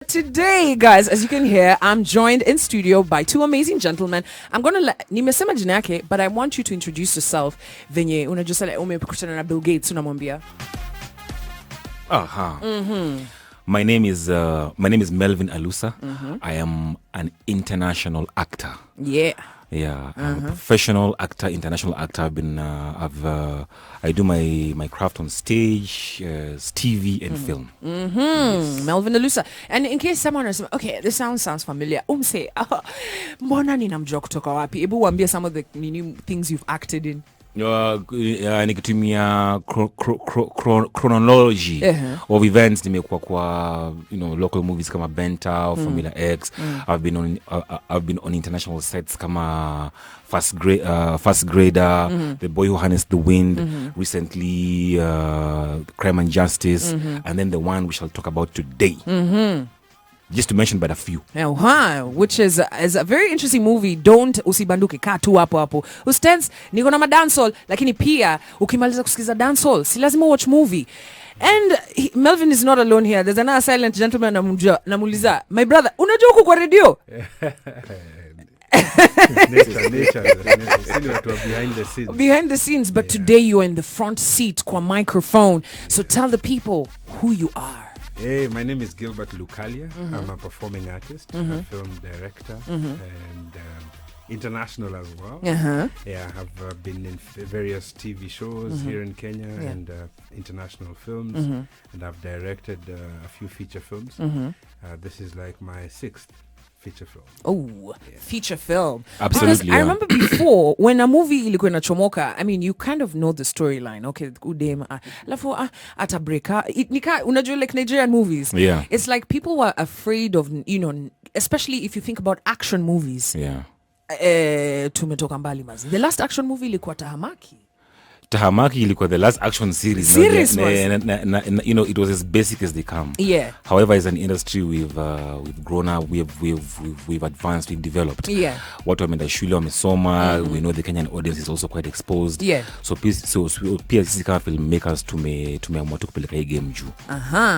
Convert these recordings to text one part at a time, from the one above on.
Today, guys, as you can hear, I'm joined in studio by two amazing gentlemen. I'm going to nimesema jina yake, but I want you to introduce yourself. Venye unajua umekutana na Bill Gates unamwambia. My name is Melvin Alusa. I am an international actor. Yeah. Yeah, I'm a professional actor, international actor. I do my craft on stage, TV and film. Yes. Melvin Alusa. And in case someone is, okay, this sounds familiar. Say, mbona ninamjua kutoka wapi? Ebu waambie some of the things you've acted in. Nikitumia chronology of events nimekuwa kwa local movies kama Benta or Formula X. I've been on international sets kama First Grader, The Boy Who Harnessed the Wind, recently Crime and Justice, and then the one we shall talk about today. Just to mention but a few. Which is a very interesting movie. Don't usibanduke, kaa tu hapo. Ustens niko na dancehall, lakini pia ukimaliza kusikiza dancehall si lazima watch movie. And Melvin is not alone here. There's another silent gentleman namuuliza, my brother, unajua uko kwa radio? Behind the scenes, but today you're in the front seat kwa microphone. So tell the people who you are. Hey, my name is Gilbert Lukalia. I'm a performing artist, a film director, and international as well. Yeah, I've been in various TV shows here in Kenya and international films, and I've directed a few feature films. This is like my 6th feature film. Feature film. Absolutely. Because I remember before when a movie ilikuwa inachomoka, I mean, you kind of know the storyline. Okay, udem alafu atabreka. Unajua like Nigerian movies. Yeah. It's like people were afraid of, especially if you think about action movies. Yeah. Tumetoka mbali mazi. The last action movie ilikuwa Tahamaki ilikuwa the last action series. It was as basic as they come. Yeah. However, as an industry, we've grown up, we've advanced, we've developed. Yeah. Watu wameenda shule wamesoma. We know the Kenyan audience is also quite exposed. Yeah. So pia sisi kama filmmakers tumeamua tu kupeleka hii game juu.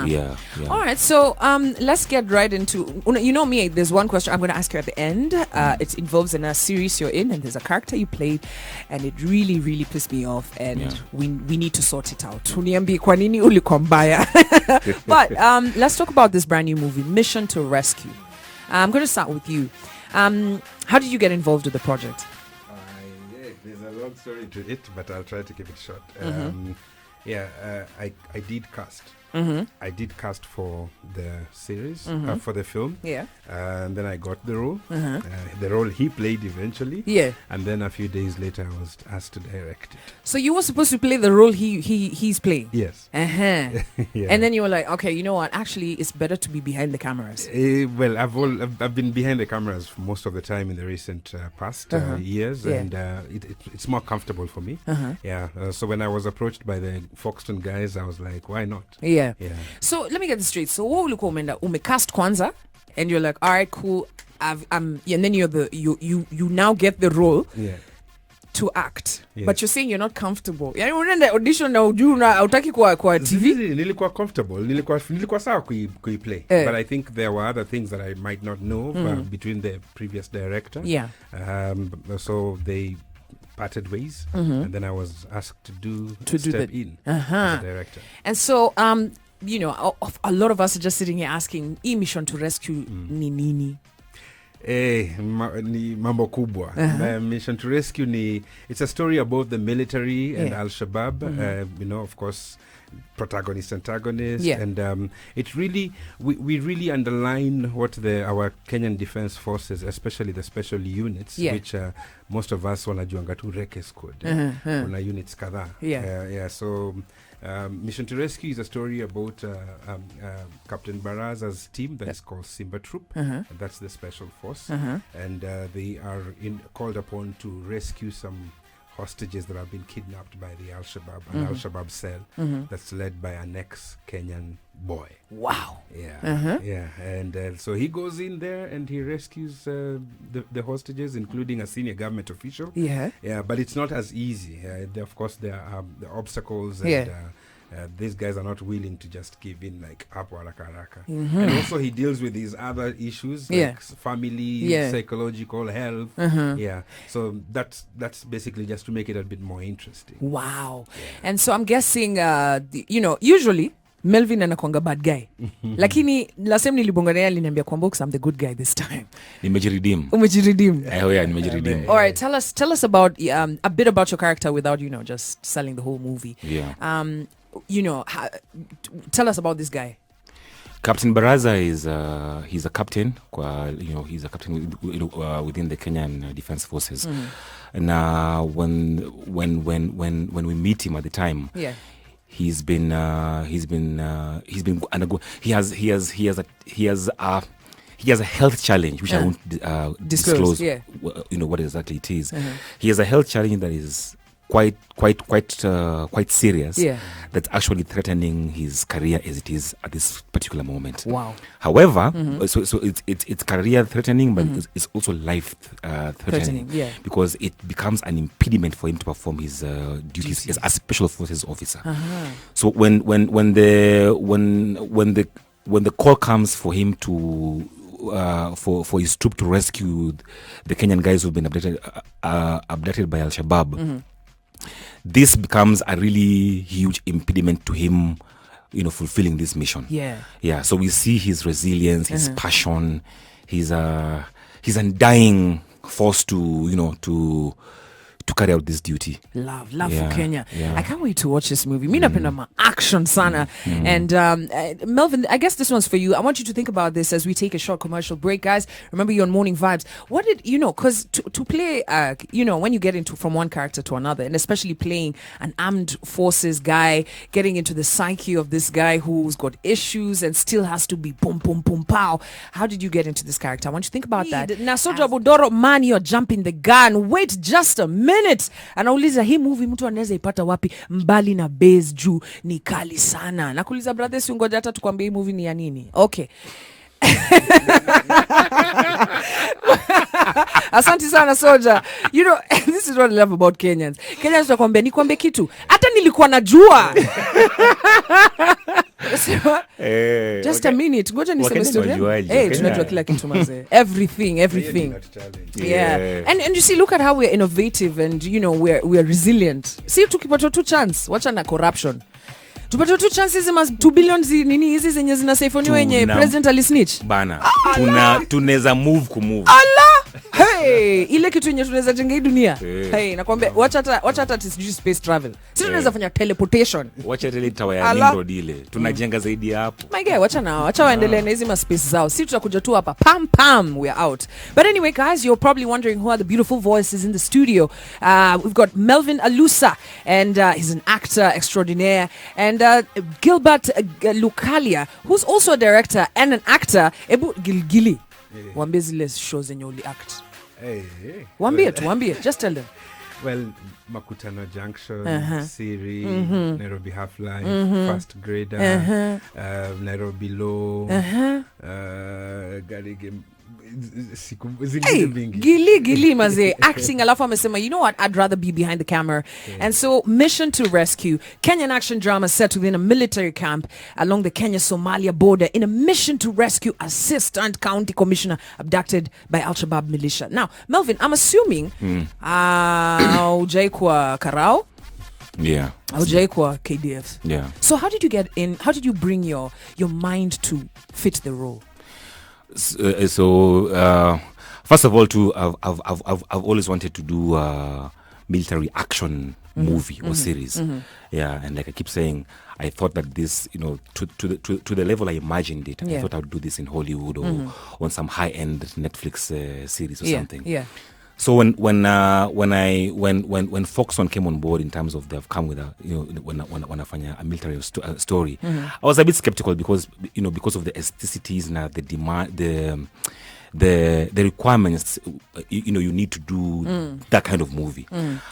Yeah. All right. So let's get right into. Me. There's one question I'm going to ask you at the end. It involves in a series you're in, and there's a character you played, and it really, really pissed me off. And we need to sort it out. Uniambie kwa nini ulikuwa mbaya. But let's talk about this brand new movie, Mission to Rescue. I'm going to start with you. How did you get involved with the project? There's a long story to it, but I'll try to keep it short. I did cast. I did cast for the series, for the film. Yeah. And then I got the role. The role he played eventually. Yeah. And then a few days later, I was asked to direct it. So you were supposed to play the role he's playing? Yes. Yeah. And then you were like, okay, you know what? Actually, it's better to be behind the cameras. Well, I've been behind the cameras for most of the time in the recent past years, and it's more comfortable for me. So when I was approached by the Foxton guys, I was like, why not? Yeah. So let me get this straight. So what ulikuwa umecast kwanza, and you're like, all right, cool. And then you now get the role. Yeah. To act, yes. But you're saying you're not comfortable. Yani unaenda audition na utaki kwa TV. Nilikuwa comfortable, nilikuwa sawa kui-play. But I think there were other things that I might not know between the previous director. Yeah. So they parted ways, and then I was asked to step in as a director. And so, a lot of us are just sitting here asking, Mission to Rescue ni nini? Ni mambo kubwa. Mission to Rescue it's a story about the military and Al-Shabaab. Of course, protagonist, antagonist, and it really we really underline what our Kenyan Defence Forces, especially the special units, which most of us wanajuanga tu Reke Squad, wana units kadhaa. So Mission to Rescue is a story about Captain Baraza's team that is called Simba Troop. That's the special force, and they are called upon to rescue some hostages that have been kidnapped by the Al-Shabaab, an Al-Shabaab cell that's led by an ex-Kenyan boy. Wow. Yeah. And so he goes in there and he rescues the hostages, including a senior government official. Yeah. But it's not as easy. Of course, there are the obstacles and these guys are not willing to just give in like hapo haraka haraka. And also he deals with these other issues like family, psychological health. So that's basically just to make it a bit more interesting. Wow. And so I'm guessing usually Melvin anakuanga bad guy. Lakini last time nilibongelea aliniambia kwamba I'm the good guy this time. Nimejiredeem. Umejiredeem. Yeah, nimejiredeem. All right, tell us about a bit about your character without just selling the whole movie. Yeah. Tell us about this guy. Captain Baraza is he's a captain. He's a captain within the Kenyan Defense Forces. And when we meet him at the time, he has a health challenge which I won't disclose. What exactly it is. He has a health challenge that is quite serious. That's actually threatening his career as it is at this particular moment. Wow. However, so it's career threatening, but it's also life threatening. Because it becomes an impediment for him to perform his duties as a special forces officer. So when the call comes for him to for his troop to rescue the Kenyan guys who've been abducted by Al-Shabaab, this becomes a really huge impediment to him, fulfilling this mission. So we see his resilience, his passion, his undying force to carry out this duty. Love for Kenya. I can't wait to watch this movie. Mi napenda ma action sana. And Melvin, I guess this one's for you. I want you to think about this as we take a short commercial break, guys. Remember, you're on Morning Vibes. What did because to play when you get into from one character to another, and especially playing an armed forces guy, getting into the psyche of this guy who's got issues and still has to be boom boom boom pow. How did you get into this character? I want you to think about that. Now, Soja Budoro, man, you're jumping the gun. Wait just a minute. Anauliza hii movie mtu anaweza ipata wapi mbali na base juu ni kali sana. Nakuuliza brother, si ngoja hata tukwambie hii movie ni ya nini. Okay. Asante sana Soja. This is what I love about Kenyans. Kenyans wakwambia nikwambie kitu hata nilikuwa najua. Just a minute. Ngoja niseme story. Tunajua kila kitu mazee. Everything. And you see, look at how we're innovative and we're resilient. See, tukipata tu chance, wacha na corruption. Tupata tu chances mas 2 billion nini hizi zenye zinasafoniwa wenye president alisnitch. Bana. Tunaweza move. Hey, ile kitu yenye tunaweza jenga hii dunia. Hey, nakwambia wacha hata space travel. Sisi tunaweza fanya teleportation. Wacha ile tower ya Nimrod ile. Tunajenga zaidi hapo. My guy, wacha waendelee na hizi ma space zao. Sisi tutakuja tu hapa. Pam, we are out. But anyway, guys, you're probably wondering who are the beautiful voices in the studio. We've got Melvin Alusa, and he's an actor extraordinaire, and Gilbert Lukalia, who's also a director and an actor. Ebu Gilgili. Wambie zile shows zenye uli act. Wambie, just tell them. Well, Makutano Junction, Siri, Nairobi Half Life, First Grader, Nairobi Low, Gili maze acting alafu amesema, you know what, I'd rather be behind the camera. And so mission to rescue Kenyan Action-Drama set within a military camp along the Kenya-Somalia border in a mission to rescue assistant county commissioner abducted by Al-Shabaab Militia. Now Melvin, I'm assuming ujai kwa Karao. Ujai kwa KDF. So how did you get in, how did you bring your mind to fit the role? So first of all, I've always wanted to do a military action movie or series. And like I keep saying, I thought that this, to the level I imagined it, I thought I would do this in Hollywood or on some high-end Netflix series or something. So when Foxon came on board in terms of they've come with a when I find a military story, I was a bit skeptical because of the aestheticities and the demand, the requirements you need to do that kind of movie.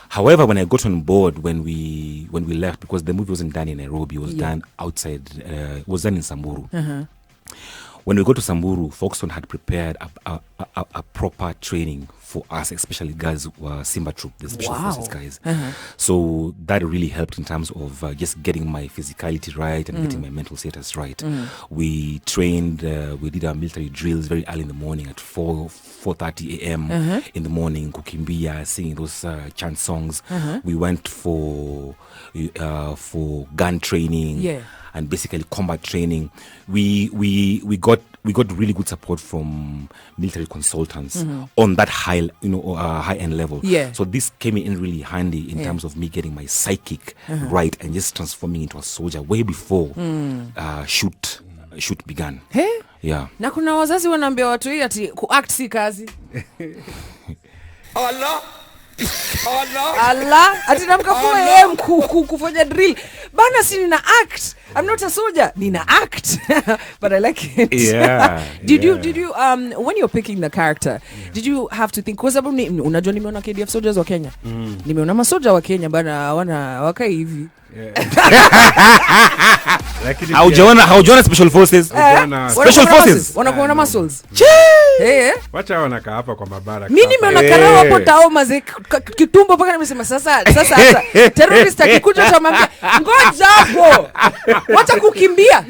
However, when I got on board when we left, because the movie wasn't done in Nairobi, it was done outside, it was done in Samburu. when we got to Samburu, Folkestone had prepared a proper training for us, especially guys who were Simba Troop, the special forces guys. So that really helped in terms of just getting my physicality right and getting my mental status right. We trained, we did our military drills very early in the morning at 4:30 a.m. in the morning, kukimbia, singing those chant songs. We went for gun training and basically combat training. We got really good support from military consultants on that high end level. So this came in really handy in terms of me getting my psychic right and just transforming into a soldier way before shoot began. Na kuna wazazi wanaambia watu hii ati kuact si kazi. Allah ati namkafua yeye kufanya drill bana, si nina act, I'm not a soldier, nina act. But I like it. Did you when you're picking the character, did you have to think, kwa sababu unajua nimeona KDF soldiers wa Kenya, nimeona masoja wa Kenya bana wakai hivi. Haujaona special forces. Special forces wanakuwa na muscles. Wacha wanakaa hapa kwa mabara. Mimi nimeona karao hapo tao maze kitumbo paka nimesema sasa terrorist akikuja tutamwambia ngoja hapo. Wacha kukimbia.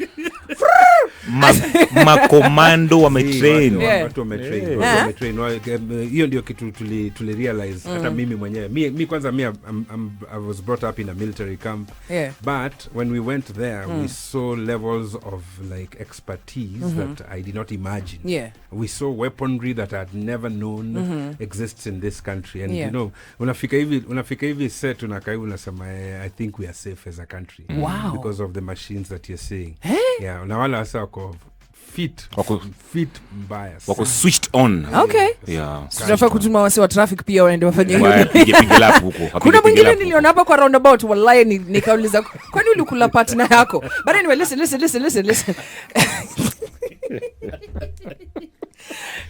Makomando wametrain. Watu wametrain. Hiyo ndio kitu tuli realize hata mimi mwenyewe. Mimi kwanza I was brought up in a military camp. But when we went there we saw levels of like expertise that I did not imagine. We saw weaponry that I had never known exists in this country, and you know, unafika hivi set unakaa unasema I think we are safe as a country because of the machines that you're seeing. Na wala hasa wako fit mbaya, wako switched on. Tunafaa kutuma wasi wa traffic pia waende wafanye hiyo. Pige lap huko. Kuna mwingine niliona hapa kwa roundabout, wallahi nikauliza kwani ulikula partner yako? But anyway, listen.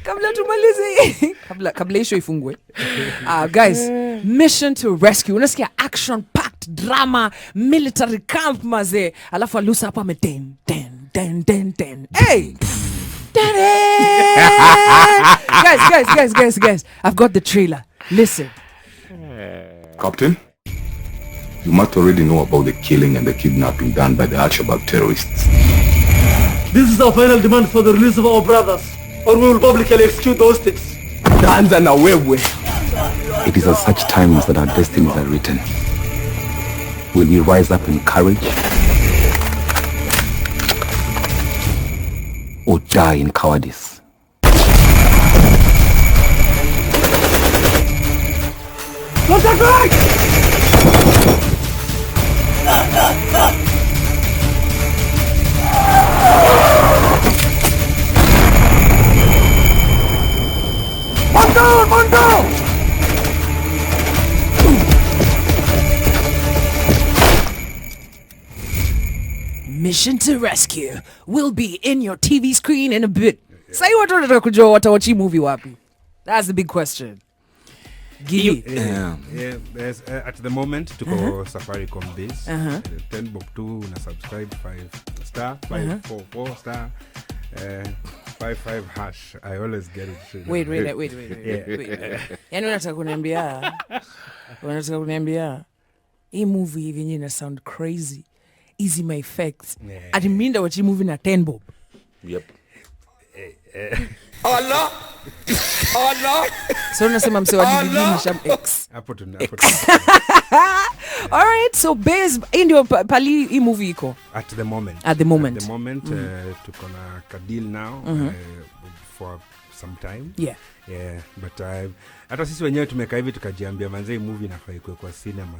Kabla tumalize, kabla isho ifungwe. Guys, mission to rescue. Unasikia action packed drama, military camp maze. Alafu Alusa hapa ame ten. Hey! Guys, I've got the trailer. Listen. Captain, you must already know about the killing and the kidnapping done by the Al-Shabaab terrorists. This is our final demand for the release of our brothers, or we will publicly execute the hostages. It is at such times that our destinies are written. Will we rise up in courage or die in cowardice? Mission to Rescue will be in your TV screen in a bit. Say watu wanataka kujua watawachi movie wapi? That's the big question. Gili. At the moment tuko Safaricom base. 10 bob 2 una subscribe 5 star 544 star 55 hash. I always get it. Wait. Yaani unataka kuniambia hii movie hivi ina sound crazy. Easy my effects. Ati minda wachi movie na 10 bob. Yep. Allah. So unasema mse wa DVD Sham X. Hapo tuna. All right, so base ndio pali hii movie iko at the moment. Tuko na deal now for some time. But hata sisi wenyewe tumekaa hivi tukajiambia manze movie inafaa ikuwe kwa cinema.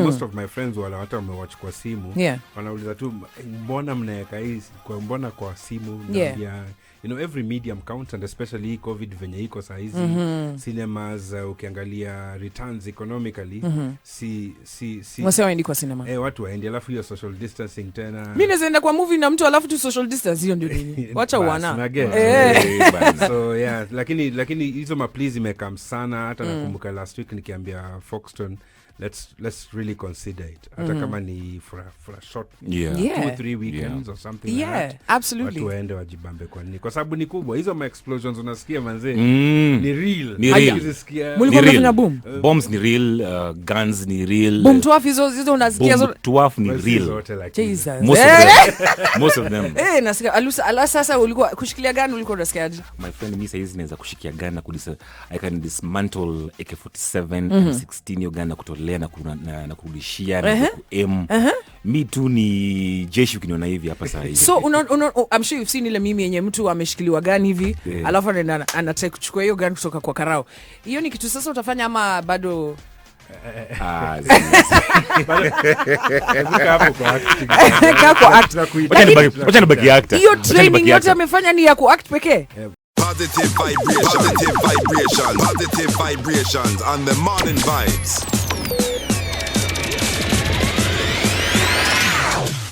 Most of my friends wala hata wamewatch kwa simu wanauliza tu mbona mnaweka hii mbona kwa simu, naambia you know every medium counts, and especially COVID venye iko saa hizi cinemas ukiangalia returns economically si wase waendi kwa cinema watu waendi, alafu hiyo social distancing tena. Mimi naenda kwa movie na mtu alafu tu social distance, hiyo ndio nini wacha uana so lakini hizo please imekam sana. Hata nakumbuka last week nikiambia Folkestone let's really consider it. Hata kama ni for a short 2-3 weekends or something like that. Absolutely. Watu waende wajibambe kwa nini? Kwa sababu ni kubwa. Hizo ma explosions unasikia manze. Ni real. Mulikuwa mnafanya boom. Bombs ni real, guns ni real. Boom tuaf hizo unasikia boom tuaf ni real. Jesus. Most of them. Nasikia Alusa sasa ulikuwa kushikilia gani ulikuwa unasikiaje? My friend, mimi saizi naweza kushikia gani na I can dismantle AK47 M16 hiyo gani na kutolea na kurudishia na kuaim. Mi tu ni jeshi ukiniona hivi hapa sasa hivi. So I'm sure you've seen ile mimi yenye mtu ameshikiliwa gani hivi alafu anataka kuchukua hiyo gani kutoka kwa karao. Hiyo ni kitu sasa utafanya ama bado wacha nibaki actor. Hiyo training yote amefanya ni ya ku-act pekee. Positive vibrations on the morning vibes.